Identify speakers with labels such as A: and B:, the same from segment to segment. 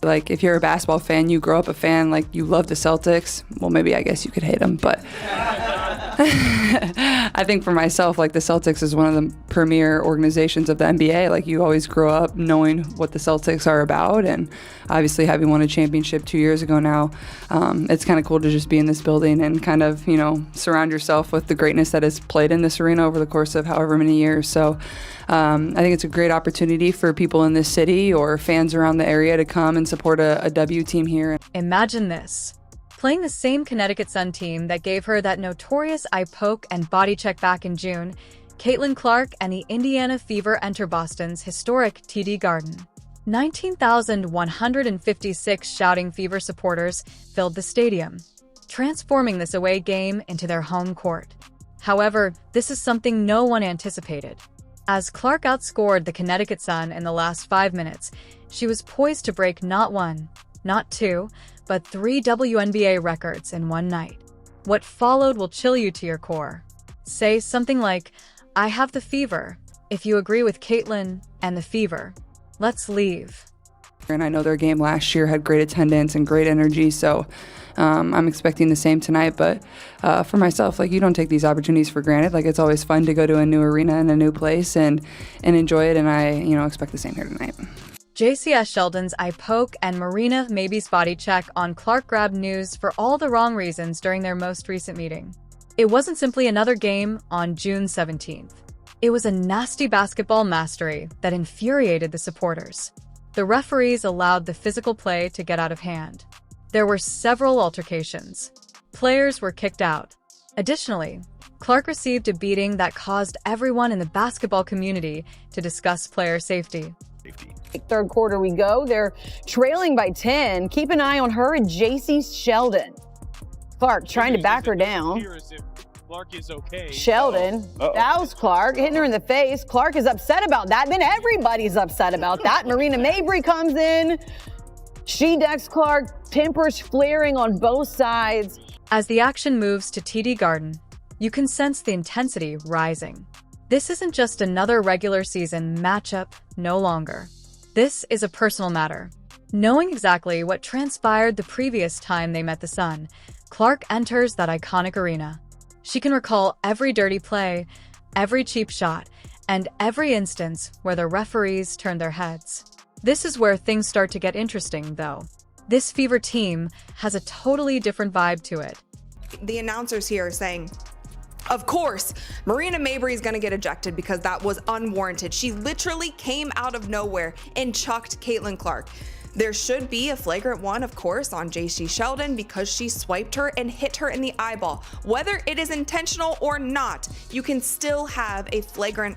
A: Like, if you're a basketball fan, you grow up a fan, like, you love the Celtics. Well, maybe I guess you could hate them, but I think for myself, like, the Celtics is one of the premier organizations of the NBA. Like, you always grow up knowing what the Celtics are about, and obviously having won a championship 2 years ago now, it's kind of cool to just be in this building and kind of, you know, surround yourself with the greatness that is played in this arena over the course of however many years. So I think it's a great opportunity for people in this city or fans around the area to come and support a W team here.
B: Imagine this. Playing the same Connecticut Sun team that gave her that notorious eye poke and body check back in June, Caitlin Clark and the Indiana Fever enter Boston's historic TD Garden. 19,156 shouting Fever supporters filled the stadium, transforming this away game into their home court. However, this is something no one anticipated. As Clark outscored the Connecticut Sun in the last 5 minutes, she was poised to break not one, not two, but 3 WNBA records in one night. What followed will chill you to your core. Say something like, "I have the fever," if you agree with Caitlin and the Fever. Let's leave.
A: And I know their game last year had great attendance and great energy, so I'm expecting the same tonight. But for myself, like, you don't take these opportunities for granted. Like, it's always fun to go to a new arena and a new place and enjoy it, and I, you know, expect the same here tonight.
B: Jacy Sheldon's eye poke and Marina Maby's body check on Clark grabbed news for all the wrong reasons during their most recent meeting. It wasn't simply another game on June 17th. It was a nasty basketball mastery that infuriated the supporters. The referees allowed the physical play to get out of hand. There were several altercations. Players were kicked out. Additionally, Clark received a beating that caused everyone in the basketball community to discuss player safety.
C: Third quarter we go. They're trailing by 10. Keep an eye on her and Jacy Sheldon. Clark trying to back her down.
D: Clark is okay.
C: Sheldon fouls Clark, hitting her in the face. Clark is upset about that. Then everybody's upset about that. Marina Mabrey comes in. She decks Clark, tempers flaring on both sides.
B: As the action moves to TD Garden, you can sense the intensity rising. This isn't just another regular season matchup, no longer. This is a personal matter. Knowing exactly what transpired the previous time they met the Sun, Clark enters that iconic arena. She can recall every dirty play, every cheap shot, and every instance where the referees turned their heads. This is where things start to get interesting, though. This Fever team has a totally different vibe to it.
E: The announcers here are saying, of course, Marina Mabrey is going to get ejected because that was unwarranted. She literally came out of nowhere and chucked Caitlin Clark. There should be a flagrant one, of course, on Jacy Sheldon because she swiped her and hit her in the eyeball. Whether it is intentional or not, you can still have a flagrant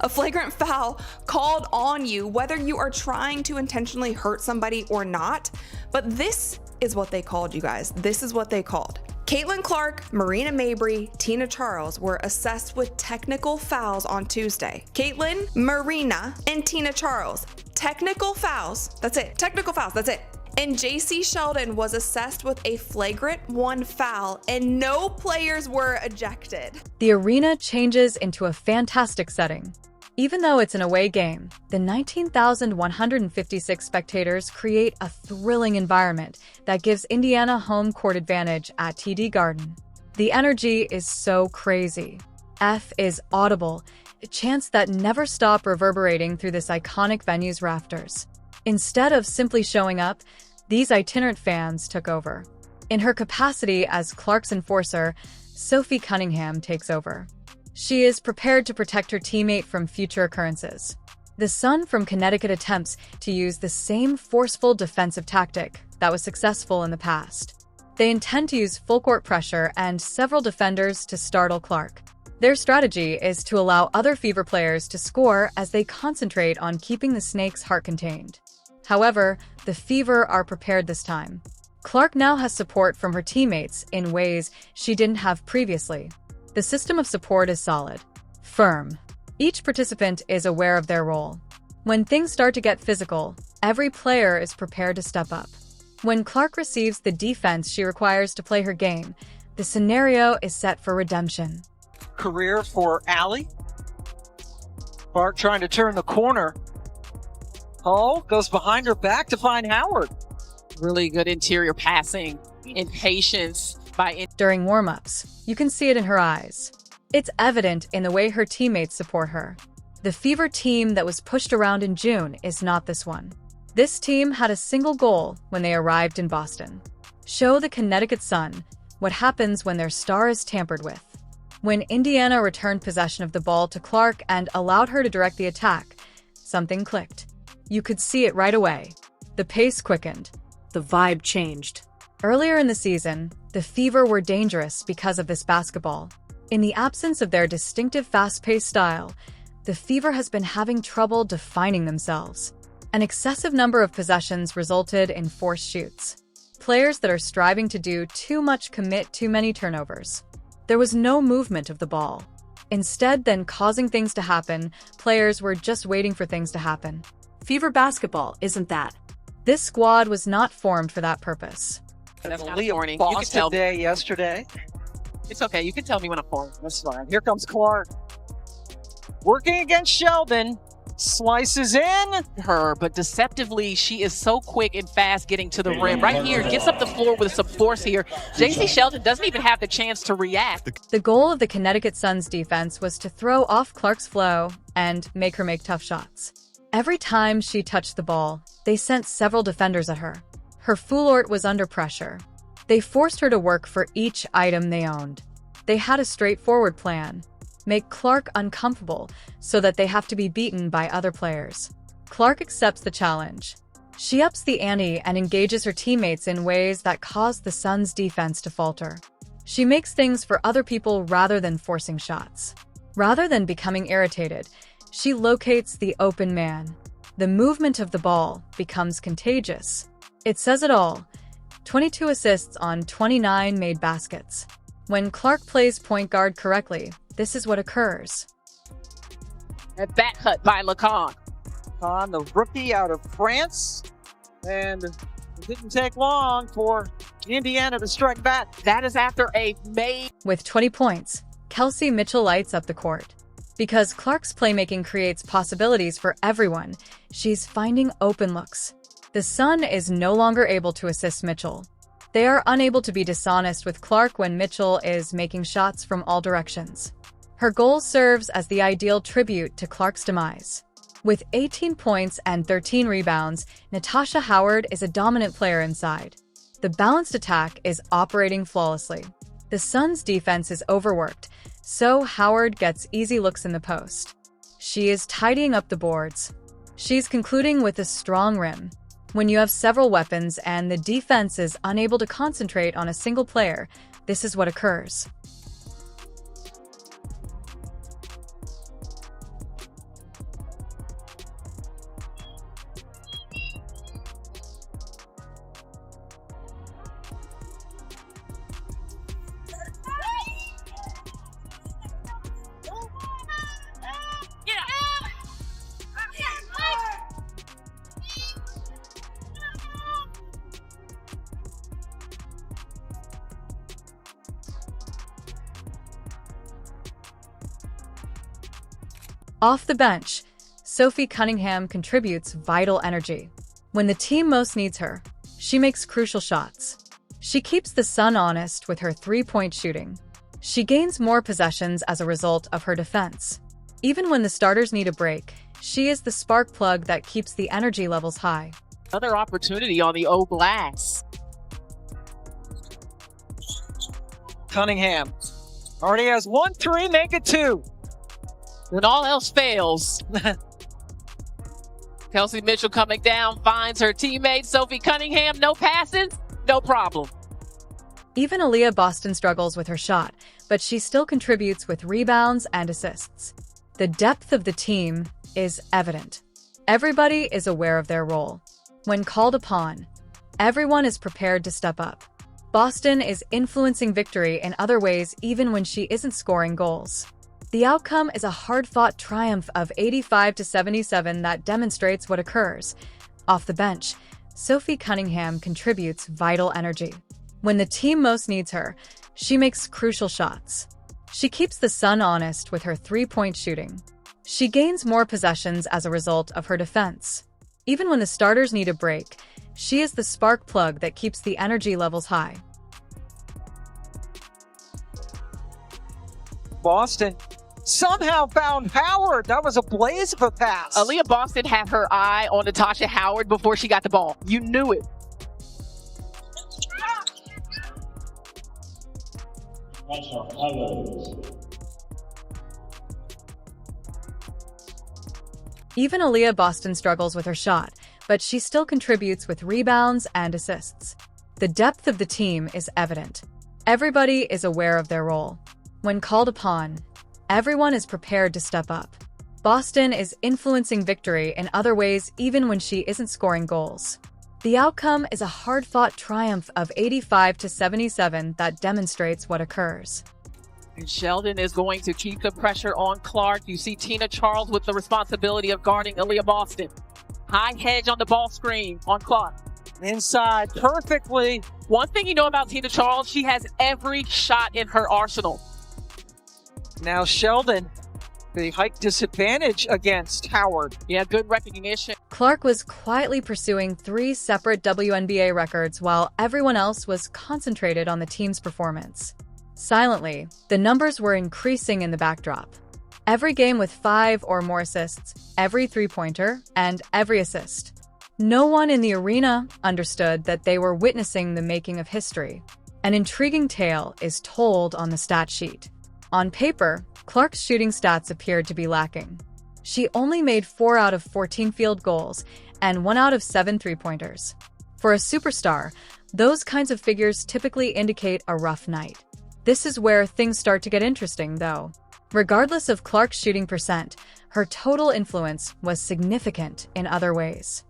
E: a flagrant foul called on you, whether you are trying to intentionally hurt somebody or not. But this is what they called, you guys. This is what they called. Caitlin Clark, Marina Mabrey, Tina Charles were assessed with technical fouls on Tuesday. Caitlin, Marina, and Tina Charles. Technical fouls. That's it. Technical fouls. That's it. And Jacy Sheldon was assessed with a flagrant 1 foul, and no players were ejected.
B: The arena changes into a fantastic setting. Even though it's an away game, the 19,156 spectators create a thrilling environment that gives Indiana home court advantage at TD Garden. The energy is so crazy. F is audible, chants that never stop reverberating through this iconic venue's rafters. Instead of simply showing up, these itinerant fans took over. In her capacity as Clark's enforcer, Sophie Cunningham takes over. She is prepared to protect her teammate from future occurrences. The Sun from Connecticut attempts to use the same forceful defensive tactic that was successful in the past. They intend to use full-court pressure and several defenders to startle Clark. Their strategy is to allow other Fever players to score as they concentrate on keeping the Snake's heart contained. However, the Fever are prepared this time. Clark now has support from her teammates in ways she didn't have previously. The system of support is solid, firm. Each participant is aware of their role. When things start to get physical, every player is prepared to step up. When Clark receives the defense she requires to play her game, the scenario is set for redemption.
F: Career for Allie. Clark trying to turn the corner. Oh, goes behind her back to find Howard.
G: Really good interior passing and patience by
B: During warm-ups, you can see it in her eyes. It's evident in the way her teammates support her. The Fever team that was pushed around in June is not this one. This team had a single goal when they arrived in Boston: show the Connecticut Sun what happens when their star is tampered with. When Indiana returned possession of the ball to Clark and allowed her to direct the attack, something clicked. You could see it right away. The pace quickened.
H: The vibe changed.
B: Earlier in the season, the Fever were dangerous because of this basketball. In the absence of their distinctive fast-paced style, the Fever has been having trouble defining themselves. An excessive number of possessions resulted in forced shoots. Players that are striving to do too much commit too many turnovers. There was no movement of the ball. Instead, then causing things to happen, players were just waiting for things to happen.
H: Fever basketball isn't that.
B: This squad was not formed for that purpose.
G: morning. You can
F: Boston
G: tell.
F: day yesterday.
G: It's okay. You can tell me when I'm falling.
F: That's fine. Here comes Clark. Working against Sheldon. Slices in.
G: Her, but deceptively, she is so quick and fast getting to the rim. Right here, gets up the floor with some force here. Jacy Sheldon doesn't even have the chance to react.
B: The goal of the Connecticut Sun's defense was to throw off Clark's flow and make her make tough shots. Every time she touched the ball, they sent several defenders at her. Her full-court was under pressure. They forced her to work for each item they owned. They had a straightforward plan: make Clark uncomfortable so that they have to be beaten by other players. Clark accepts the challenge. She ups the ante and engages her teammates in ways that cause the Suns' defense to falter. She makes things for other people rather than forcing shots. Rather than becoming irritated, she locates the open man. The movement of the ball becomes contagious. It says it all. 22 assists on 29 made baskets. When Clark plays point guard correctly, this is what occurs.
G: A back cut by Lacan.
F: On the rookie out of France. And it didn't take long for Indiana to strike back.
G: That is after a made.
B: With 20 points, Kelsey Mitchell lights up the court. Because Clark's playmaking creates possibilities for everyone, she's finding open looks. The Sun is no longer able to assist Mitchell. They are unable to be dishonest with Clark when Mitchell is making shots from all directions. Her goal serves as the ideal tribute to Clark's demise. With 18 points and 13 rebounds, Natasha Howard is a dominant player inside. The balanced attack is operating flawlessly. The Suns' defense is overworked, so Howard gets easy looks in the post. She is tidying up the boards. She's concluding with a strong rim. When you have several weapons and the defense is unable to concentrate on a single player, this is what occurs. Off the bench, Sophie Cunningham contributes vital energy. When the team most needs her, she makes crucial shots. She keeps the Sun honest with her three-point shooting. She gains more possessions as a result of her defense. Even when the starters need a break, she is the spark plug that keeps the energy levels high.
G: Another opportunity on the O glass.
F: Cunningham already has 1-3, make it 2.
G: When all else fails, Kelsey Mitchell coming down, finds her teammate Sophie Cunningham. No passes, no problem.
B: Even Aaliyah Boston struggles with her shot, but she still contributes with rebounds and assists. The depth of the team is evident. Everybody is aware of their role. When called upon, everyone is prepared to step up. Boston is influencing victory in other ways even when she isn't scoring goals. The outcome is a hard-fought triumph of 85-77 that demonstrates what occurs. Off the bench, Sophie Cunningham contributes vital energy. When the team most needs her, she makes crucial shots. She keeps the Sun honest with her three-point shooting. She gains more possessions as a result of her defense. Even when the starters need a break, she is the spark plug that keeps the energy levels high.
F: Boston somehow found Howard. That was a blaze of a pass.
G: Aaliyah Boston had her eye on Natasha Howard before she got the ball. You knew it.
B: Even Aaliyah Boston struggles with her shot, but she still contributes with rebounds and assists. The depth of the team is evident. Everybody is aware of their role. When called upon, everyone is prepared to step up. Boston is influencing victory in other ways even when she isn't scoring goals. The outcome is a hard-fought triumph of 85-77 that demonstrates what occurs.
G: And Sheldon is going to keep the pressure on Clark. You see Tina Charles with the responsibility of guarding Aaliyah Boston. High hedge on the ball screen on Clark.
F: Inside perfectly.
G: One thing you know about Tina Charles, she has every shot in her arsenal.
F: Now Sheldon, the height disadvantage against Howard.
G: Yeah, good recognition.
B: Clark was quietly pursuing 3 separate WNBA records while everyone else was concentrated on the team's performance. Silently, the numbers were increasing in the backdrop. Every game with 5 or more assists, every three-pointer, and every assist. No one in the arena understood that they were witnessing the making of history. An intriguing tale is told on the stat sheet. On paper, Clark's shooting stats appeared to be lacking. She only made 4 out of 14 field goals and 1 out of 7 three-pointers. For a superstar, those kinds of figures typically indicate a rough night. This is where things start to get interesting, though. Regardless of Clark's shooting percent, her total influence was significant in other ways.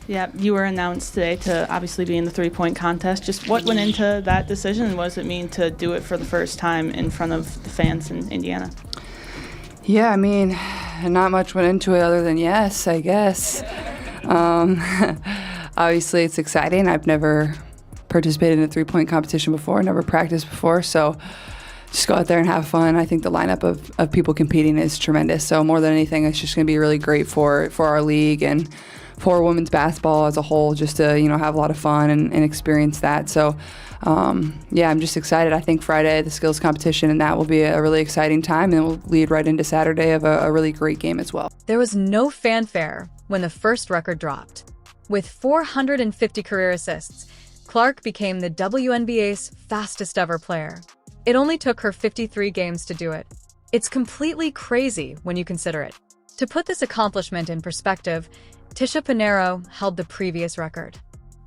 I: Yeah, you were announced today to obviously be in the three-point contest. Just what went into that decision? What does it mean to do it for the first time in front of the fans in Indiana?
A: Yeah, I mean, not much went into it other than yes, I guess. Obviously, it's exciting. I've never participated in a three-point competition before, never practiced before, so just go out there and have fun. I think the lineup of people competing is tremendous. So more than anything, it's just going to be really great for our league and for women's basketball as a whole, just to have a lot of fun and experience that. So yeah, I'm just excited. I think Friday, the skills competition, and that will be a really exciting time, and we'll lead right into Saturday of a really great game as well.
B: There was no fanfare when the first record dropped. With 450 career assists, Clark became the WNBA's fastest ever player. It only took her 53 games to do it. It's completely crazy when you consider it. To put this accomplishment in perspective, Tisha Pinheiro held the previous record.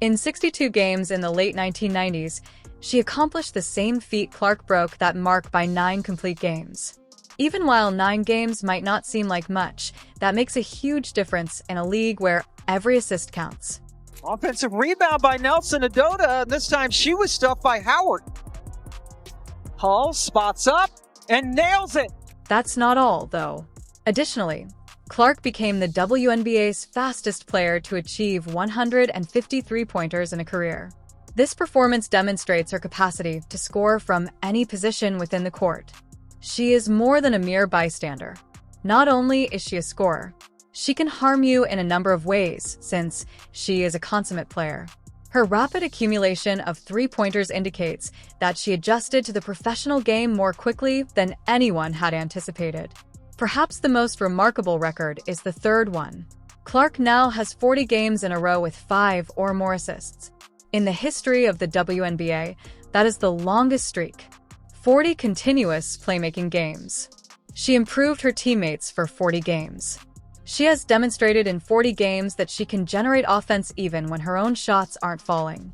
B: In 62 games in the late 1990s, she accomplished the same feat Clark broke that mark by 9 complete games. Even while 9 games might not seem like much, that makes a huge difference in a league where every assist counts.
F: Offensive rebound by Nelson Adota, and this time she was stuffed by Howard. Hull spots up and nails it.
B: That's not all, though. Additionally, Clark became the WNBA's fastest player to achieve 150 three-pointers in a career. This performance demonstrates her capacity to score from any position within the court. She is more than a mere bystander. Not only is she a scorer, she can harm you in a number of ways since she is a consummate player. Her rapid accumulation of three-pointers indicates that she adjusted to the professional game more quickly than anyone had anticipated. Perhaps the most remarkable record is the third one. Clark now has 40 games in a row with 5 or more assists. In the history of the WNBA, that is the longest streak. 40 continuous playmaking games. She improved her teammates for 40 games. She has demonstrated in 40 games that she can generate offense even when her own shots aren't falling.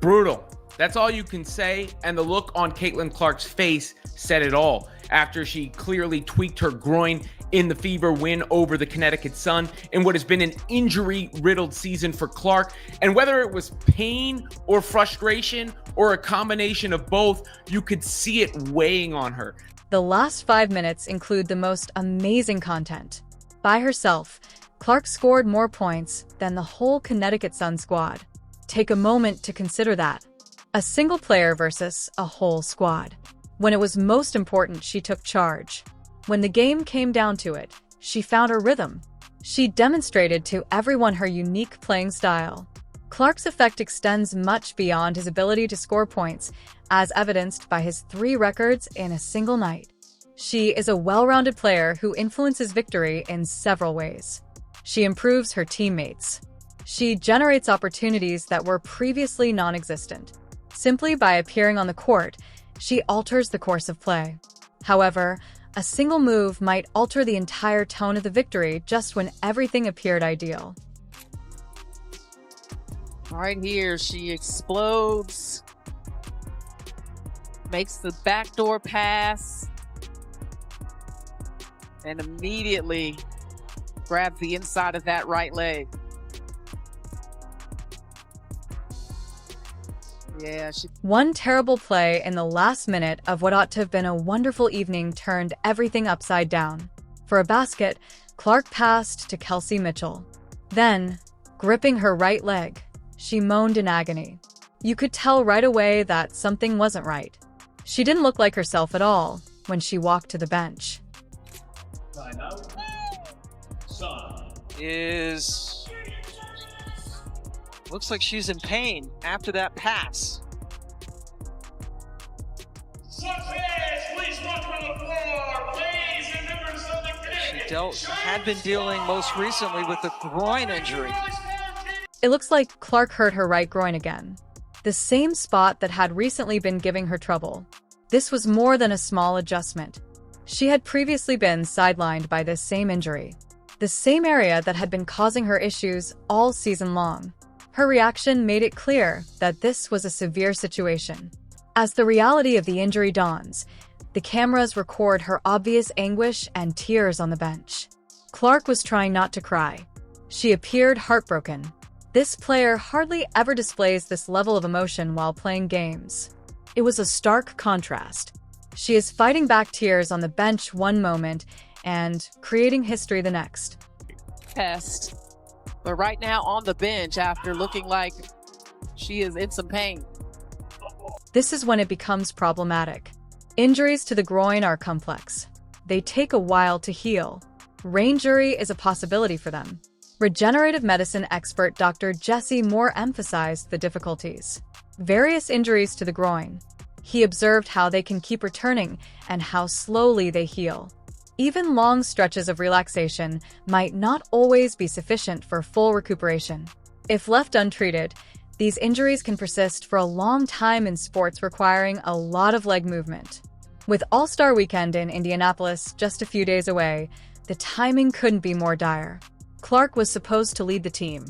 J: Brutal. That's all you can say, and the look on Caitlin Clark's face said it all after she clearly tweaked her groin in the Fever win over the Connecticut Sun in what has been an injury-riddled season for Clark. And whether it was pain or frustration or a combination of both, you could see it weighing on her.
B: The last 5 minutes include the most amazing content. By herself, Clark scored more points than the whole Connecticut Sun squad. Take a moment to consider that. A single player versus a whole squad. When it was most important, she took charge. When the game came down to it, she found her rhythm. She demonstrated to everyone her unique playing style. Clark's effect extends much beyond his ability to score points, as evidenced by his 3 records in a single night. She is a well-rounded player who influences victory in several ways. She improves her teammates. She generates opportunities that were previously non-existent. Simply by appearing on the court, she alters the course of play. However, a single move might alter the entire tone of the victory just when everything appeared ideal.
G: Right here, she explodes, makes the backdoor pass, and immediately grabs the inside of that right leg. Yeah,
B: One terrible play in the last minute of what ought to have been a wonderful evening turned everything upside down. For a basket, Clark passed to Kelsey Mitchell. Then, gripping her right leg, she moaned in agony. You could tell right away that something wasn't right. She didn't look like herself at all when she walked to the bench.
D: Timeout. Sun.
F: Looks like she's in pain after that pass. She had been dealing most recently with a groin injury.
B: It looks like Clark hurt her right groin again, the same spot that had recently been giving her trouble. This was more than a small adjustment. She had previously been sidelined by this same injury, the same area that had been causing her issues all season long. Her reaction made it clear that this was a severe situation. As the reality of the injury dawns, the cameras record her obvious anguish and tears on the bench. Clark was trying not to cry. She appeared heartbroken. This player hardly ever displays this level of emotion while playing games. It was a stark contrast. She is fighting back tears on the bench one moment and creating history the next.
G: Test. But right now on the bench after looking like she is in some pain.
B: This is when it becomes problematic. Injuries to the groin are complex. They take a while to heal. Brain injury is a possibility for them. Regenerative medicine expert Dr. Jacy Moore emphasized the difficulties. Various injuries to the groin. He observed how they can keep returning and how slowly they heal. Even long stretches of relaxation might not always be sufficient for full recuperation. If left untreated, these injuries can persist for a long time in sports requiring a lot of leg movement. With All-Star Weekend in Indianapolis just a few days away, the timing couldn't be more dire. Clark was supposed to lead the team.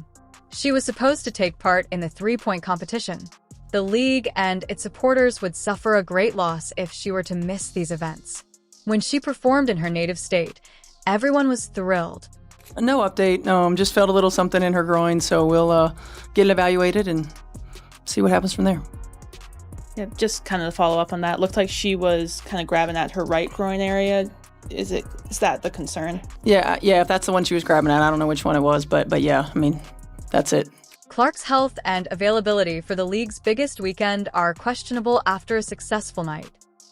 B: She was supposed to take part in the three-point competition. The league and its supporters would suffer a great loss if she were to miss these events. When she performed in her native state, everyone was thrilled.
K: No update. Just felt a little something in her groin, so we'll get it evaluated and see what happens from there.
I: Yeah, just kind of to follow up on that. Looked like she was kind of grabbing at her right groin area. Is that the concern?
K: Yeah, if that's the one she was grabbing at, I don't know which one it was, but yeah, I mean, that's it.
B: Clark's health and availability for the league's biggest weekend are questionable after a successful night.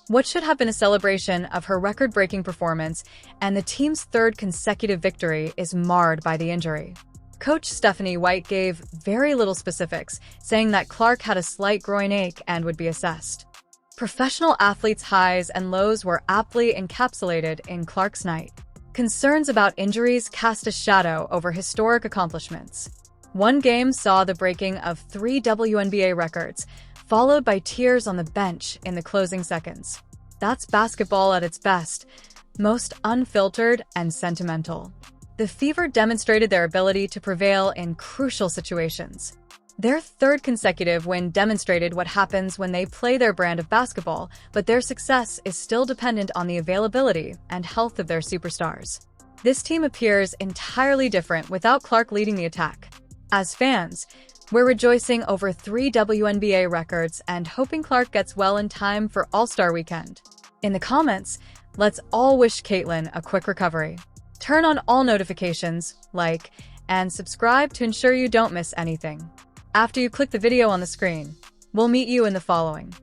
B: What should have been a celebration of her record-breaking performance and the team's third consecutive victory is marred by the injury. Coach Stephanie White gave very little specifics, saying that Clark had a slight groin ache and would be assessed. Professional athletes' highs and lows were aptly encapsulated in Clark's night. Concerns about injuries cast a shadow over historic accomplishments. One game saw the breaking of 3 WNBA records, followed by tears on the bench in the closing seconds. That's basketball at its best, most unfiltered and sentimental. The Fever demonstrated their ability to prevail in crucial situations. Their third consecutive win demonstrated what happens when they play their brand of basketball, but their success is still dependent on the availability and health of their superstars. This team appears entirely different without Clark leading the attack. As fans, we're rejoicing over 3 WNBA records and hoping Clark gets well in time for All-Star Weekend. In the comments, let's all wish Caitlin a quick recovery. Turn on all notifications, like, and subscribe to ensure you don't miss anything. After you click the video on the screen, we'll meet you in the following.